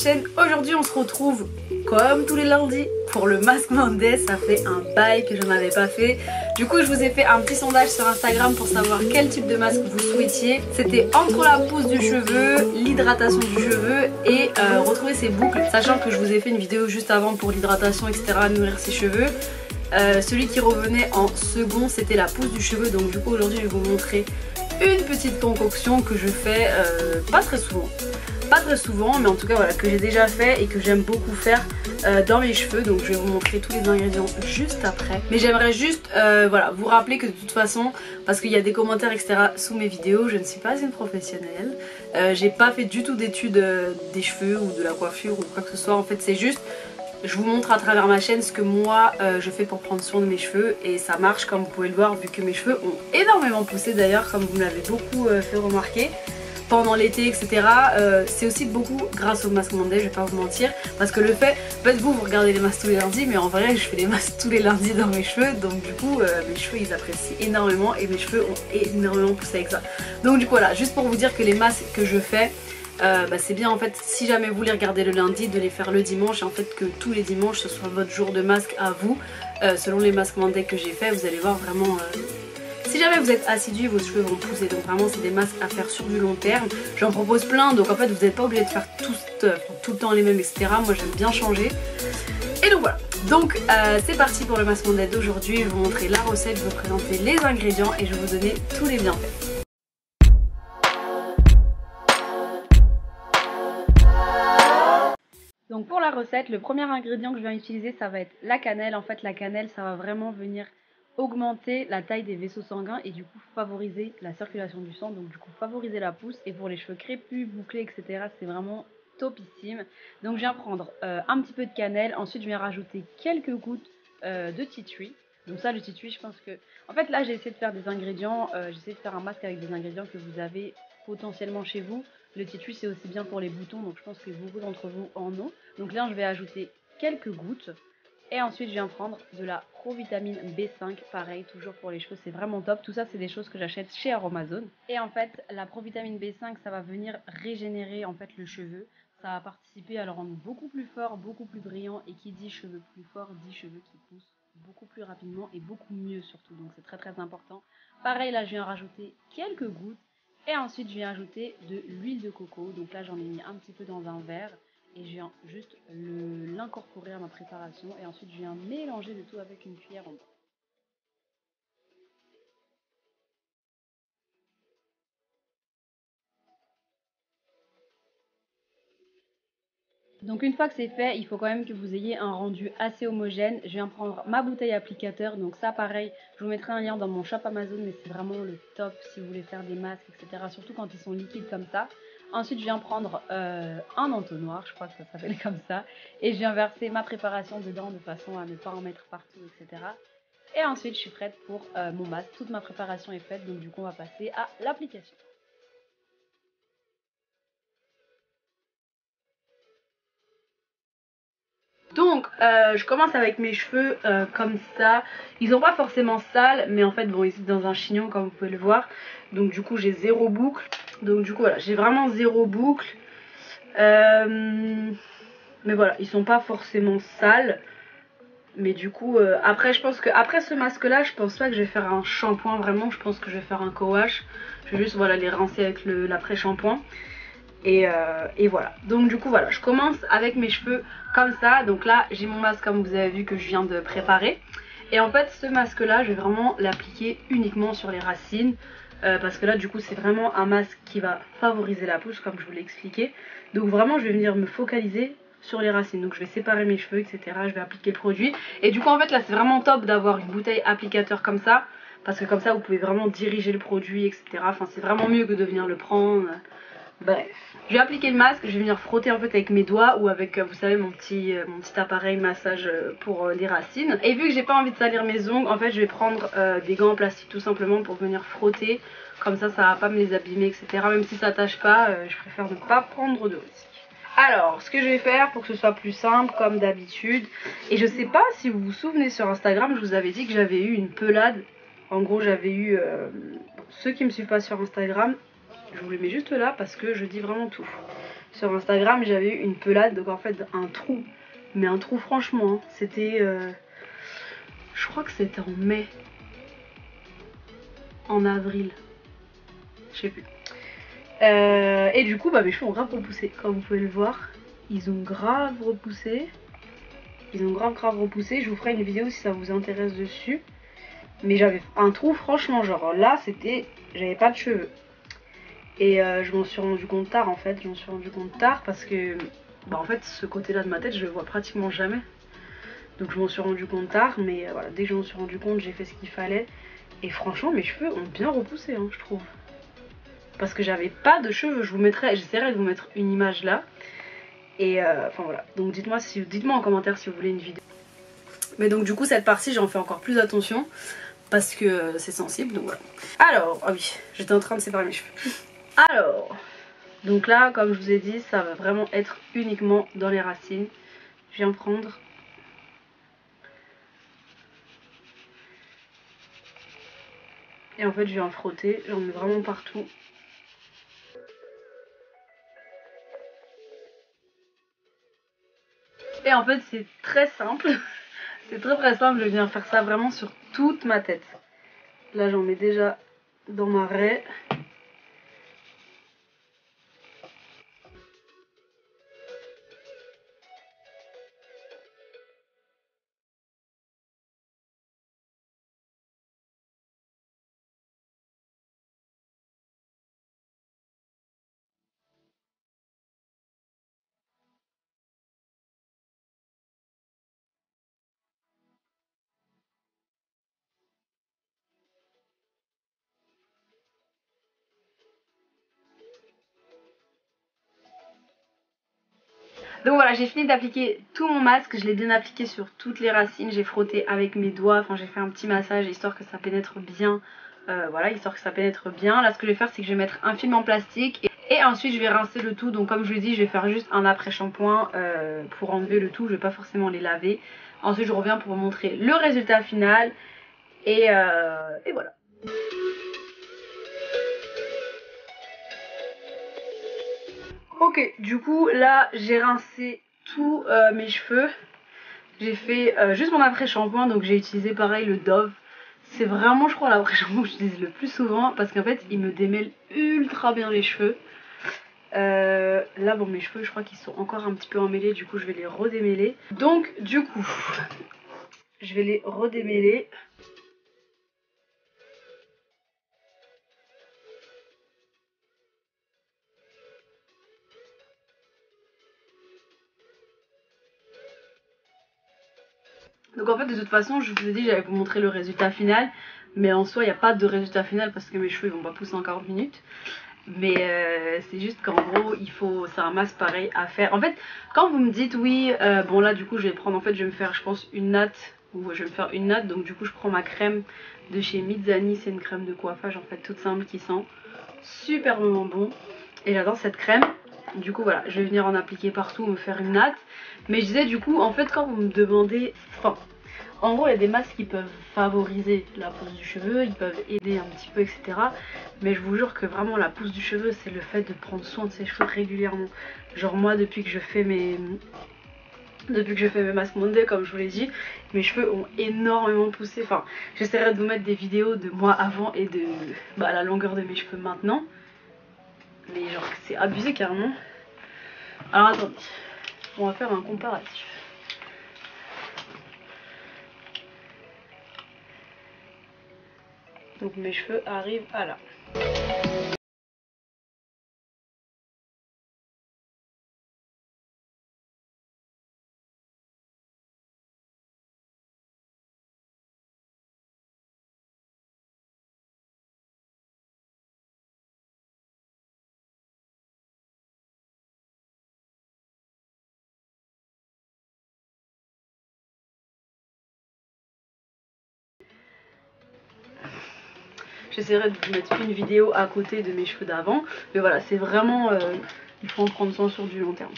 chaîne. Aujourd'hui on se retrouve comme tous les lundis pour le Mask Monday. Ça fait un bail que je n'avais pas fait. Du coup je vous ai fait un petit sondage sur Instagram pour savoir quel type de masque vous souhaitiez. C'était entre la pousse du cheveu, l'hydratation du cheveu et retrouver ses boucles. Sachant que je vous ai fait une vidéo juste avant pour l'hydratation etc, nourrir ses cheveux. Celui qui revenait en second c'était la pousse du cheveu. Donc du coup aujourd'hui je vais vous montrer une petite concoction que je fais pas très souvent mais en tout cas voilà, que j'ai déjà fait et que j'aime beaucoup faire dans mes cheveux. Donc je vais vous montrer tous les ingrédients juste après, mais j'aimerais juste voilà, vous rappeler que de toute façon, parce qu'il y a des commentaires etc sous mes vidéos, je ne suis pas une professionnelle, j'ai pas fait du tout d'études des cheveux ou de la coiffure ou quoi que ce soit. En fait c'est juste, je vous montre à travers ma chaîne ce que moi je fais pour prendre soin de mes cheveux et ça marche comme vous pouvez le voir vu que mes cheveux ont énormément poussé d'ailleurs, comme vous me l'avez beaucoup fait remarquer pendant l'été etc. C'est aussi beaucoup grâce au Mask Monday, je vais pas vous mentir, parce que le fait, peut-être vous regardez les masques tous les lundis, mais en vrai je fais les masques tous les lundis dans mes cheveux, donc du coup mes cheveux ils apprécient énormément et mes cheveux ont énormément poussé avec ça. Donc du coup voilà, juste pour vous dire que les masques que je fais, c'est bien en fait, si jamais vous les regardez le lundi, de les faire le dimanche, et en fait que tous les dimanches ce soit votre jour de masque à vous, selon les Mask Monday que j'ai fait. Vous allez voir vraiment, si jamais vous êtes assidu, vos cheveux vont pousser. Donc vraiment c'est des masques à faire sur du long terme. J'en propose plein, donc en fait vous n'êtes pas obligé de faire tout le temps les mêmes etc. Moi j'aime bien changer. Et donc voilà, donc c'est parti pour le Mask Monday d'aujourd'hui. Je vais vous montrer la recette, je vais vous présenter les ingrédients et je vais vous donner tous les bienfaits. Donc pour la recette, le premier ingrédient que je vais utiliser ça va être la cannelle. En fait la cannelle ça va vraiment venir augmenter la taille des vaisseaux sanguins et du coup favoriser la circulation du sang, donc du coup favoriser la pousse. Et pour les cheveux crépus, bouclés etc c'est vraiment topissime. Donc je viens prendre un petit peu de cannelle, ensuite je viens rajouter quelques gouttes de tea tree. Donc ça le tea tree je pense que, en fait là j'ai essayé de faire des ingrédients, j'ai essayé de faire un masque avec des ingrédients que vous avez potentiellement chez vous. Le tea tree c'est aussi bien pour les boutons, donc je pense que beaucoup d'entre vous en ont. Donc là je vais ajouter quelques gouttes. Et ensuite je viens prendre de la provitamine B5, pareil toujours pour les cheveux, c'est vraiment top. Tout ça c'est des choses que j'achète chez Aromazone. Et en fait la provitamine B5 ça va venir régénérer en fait le cheveu. Ça va participer à le rendre beaucoup plus fort, beaucoup plus brillant. Et qui dit cheveux plus forts dit cheveux qui poussent beaucoup plus rapidement et beaucoup mieux surtout. Donc c'est très très important. Pareil là je viens rajouter quelques gouttes. Et ensuite je viens ajouter de l'huile de coco. Donc là j'en ai mis un petit peu dans un verre. Et je viens juste l'incorporer à ma préparation. Et ensuite je viens mélanger le tout avec une cuillère en bois. Donc une fois que c'est fait, il faut quand même que vous ayez un rendu assez homogène. Je viens prendre ma bouteille applicateur. Donc ça pareil, je vous mettrai un lien dans mon shop Amazon. Mais c'est vraiment le top si vous voulez faire des masques etc. Surtout quand ils sont liquides comme ça. Ensuite je viens prendre un entonnoir, je crois que ça s'appelle comme ça. Et je viens verser ma préparation dedans de façon à ne pas en mettre partout etc. Et ensuite je suis prête pour mon masque. Toute ma préparation est faite, donc du coup on va passer à l'application. Donc je commence avec mes cheveux comme ça. Ils sont pas forcément sales, mais en fait bon ils sont dans un chignon comme vous pouvez le voir. Donc du coup j'ai zéro boucle. Donc du coup voilà, j'ai vraiment zéro boucle. Mais voilà, ils sont pas forcément sales. Mais du coup après je pense que après ce masque là, je pense pas que je vais faire un shampoing vraiment. Je pense que je vais faire un co-wash. Je vais juste voilà les rincer avec l'après-shampoing. Et voilà, donc du coup voilà, je commence avec mes cheveux comme ça. Donc là j'ai mon masque comme vous avez vu que je viens de préparer. Et en fait ce masque là je vais vraiment l'appliquer uniquement sur les racines, parce que là du coup c'est vraiment un masque qui va favoriser la pousse comme je vous l'ai expliqué. Donc vraiment je vais venir me focaliser sur les racines. Donc je vais séparer mes cheveux etc, je vais appliquer le produit. Et du coup en fait là c'est vraiment top d'avoir une bouteille applicateur comme ça, parce que comme ça vous pouvez vraiment diriger le produit etc. Enfin c'est vraiment mieux que de venir le prendre. Bref, je vais appliquer le masque, je vais venir frotter en fait avec mes doigts ou avec, vous savez, mon petit appareil massage pour les racines. Et vu que j'ai pas envie de salir mes ongles, en fait je vais prendre des gants en plastique tout simplement pour venir frotter. Comme ça va pas me les abîmer etc. Même si ça tâche pas, je préfère ne pas prendre de risques. Alors, ce que je vais faire pour que ce soit plus simple comme d'habitude, et je sais pas si vous vous souvenez sur Instagram, je vous avais dit que j'avais eu une pelade. En gros j'avais eu, ceux qui me suivent pas sur Instagram, je vous le mets juste là parce que je dis vraiment tout. Sur Instagram j'avais eu une pelade, donc en fait un trou. Mais un trou franchement, hein. C'était... je crois que c'était en mai. En avril. Je sais plus. Et du coup bah mes cheveux ont grave repoussé, comme vous pouvez le voir. Ils ont grave repoussé. Ils ont grave repoussé. Je vous ferai une vidéo si ça vous intéresse dessus. Mais j'avais un trou franchement, genre là c'était... J'avais pas de cheveux. Et je m'en suis rendu compte tard en fait. Je m'en suis rendu compte tard parce que... Bah en fait ce côté là de ma tête je le vois pratiquement jamais. Donc je m'en suis rendu compte tard. Mais voilà, dès que je m'en suis rendu compte j'ai fait ce qu'il fallait. Et franchement mes cheveux ont bien repoussé hein, je trouve. Parce que j'avais pas de cheveux. Je vous mettrai, j'essaierai de vous mettre une image là. Et enfin voilà. Donc dites-moi en commentaire si vous voulez une vidéo. Mais donc du coup cette partie j'en fais encore plus attention. Parce que c'est sensible, donc voilà. Alors, ah oui, j'étais en train de séparer mes cheveux. Alors, donc là, comme je vous ai dit, ça va vraiment être uniquement dans les racines. Je viens prendre... Et en fait, je viens frotter, j'en mets vraiment partout. Et en fait, c'est très simple. C'est très simple, je viens faire ça vraiment sur toute ma tête. Là, j'en mets déjà dans ma raie. Donc voilà, j'ai fini d'appliquer tout mon masque, je l'ai bien appliqué sur toutes les racines, j'ai frotté avec mes doigts, enfin j'ai fait un petit massage histoire que ça pénètre bien, voilà, histoire que ça pénètre bien. Là ce que je vais faire c'est que je vais mettre un film en plastique et ensuite je vais rincer le tout, donc comme je vous l'ai dit je vais faire juste un après shampoing pour enlever le tout, je vais pas forcément les laver. Ensuite je reviens pour vous montrer le résultat final et voilà. Ok, du coup là j'ai rincé tous mes cheveux. J'ai fait juste mon après shampoing, donc j'ai utilisé pareil le Dove. C'est vraiment je crois l'après shampoing que j'utilise le plus souvent parce qu'en fait il me démêle ultra bien les cheveux. Là bon mes cheveux je crois qu'ils sont encore un petit peu emmêlés, du coup je vais les redémêler. Donc du coup je vais les redémêler. Donc en fait de toute façon je vous ai dit j'allais vous montrer le résultat final. Mais en soi il n'y a pas de résultat final parce que mes cheveux ils vont pas pousser en 40 minutes. Mais c'est juste qu'en gros il faut, c'est un masque pareil à faire. En fait quand vous me dites oui, bon là du coup je vais prendre, en fait je vais me faire je pense une natte. Ou je vais me faire une natte, donc du coup je prends ma crème de chez Mizani. C'est une crème de coiffage en fait toute simple qui sent superbement bon. Et j'adore cette crème. Du coup voilà, je vais venir en appliquer partout, me faire une natte. Mais je disais du coup en fait quand vous me demandez, enfin en gros il y a des masques qui peuvent favoriser la pousse du cheveu, ils peuvent aider un petit peu etc. Mais je vous jure que vraiment la pousse du cheveu c'est le fait de prendre soin de ses cheveux régulièrement. Genre moi depuis que je fais mes masques Monday, comme je vous l'ai dit, mes cheveux ont énormément poussé. Enfin, j'essaierai de vous mettre des vidéos de moi avant et de la longueur de mes cheveux maintenant. Mais genre, c'est abusé carrément. Alors attendez, on va faire un comparatif. Donc mes cheveux arrivent à là. J'essaierai de vous mettre une vidéo à côté de mes cheveux d'avant. Mais voilà, c'est vraiment... il faut en prendre soin sur du long terme.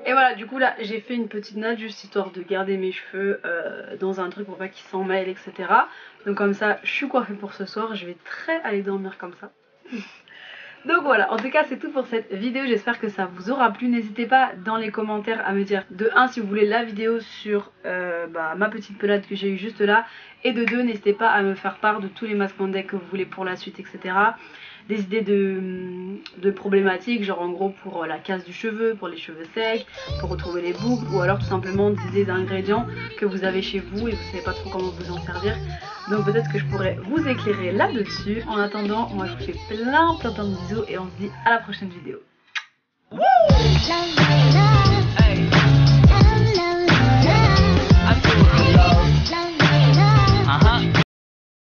Et voilà, du coup là j'ai fait une petite note juste histoire de garder mes cheveux dans un truc pour pas qu'ils s'en mêlent, etc. Donc comme ça je suis coiffée pour ce soir, je vais très aller dormir comme ça. Donc voilà, en tout cas c'est tout pour cette vidéo, j'espère que ça vous aura plu. N'hésitez pas dans les commentaires à me dire de 1 si vous voulez la vidéo sur ma petite pelade que j'ai eue juste là, et de 2 n'hésitez pas à me faire part de tous les masques Monday que vous voulez pour la suite, etc. Des idées de problématiques, genre en gros pour la casse du cheveu, pour les cheveux secs, pour retrouver les boucles, ou alors tout simplement des idées d'ingrédients que vous avez chez vous et vous savez pas trop comment vous en servir. Donc peut-être que je pourrais vous éclairer là-dessus. En attendant, moi je vous fais plein de bisous et on se dit à la prochaine vidéo.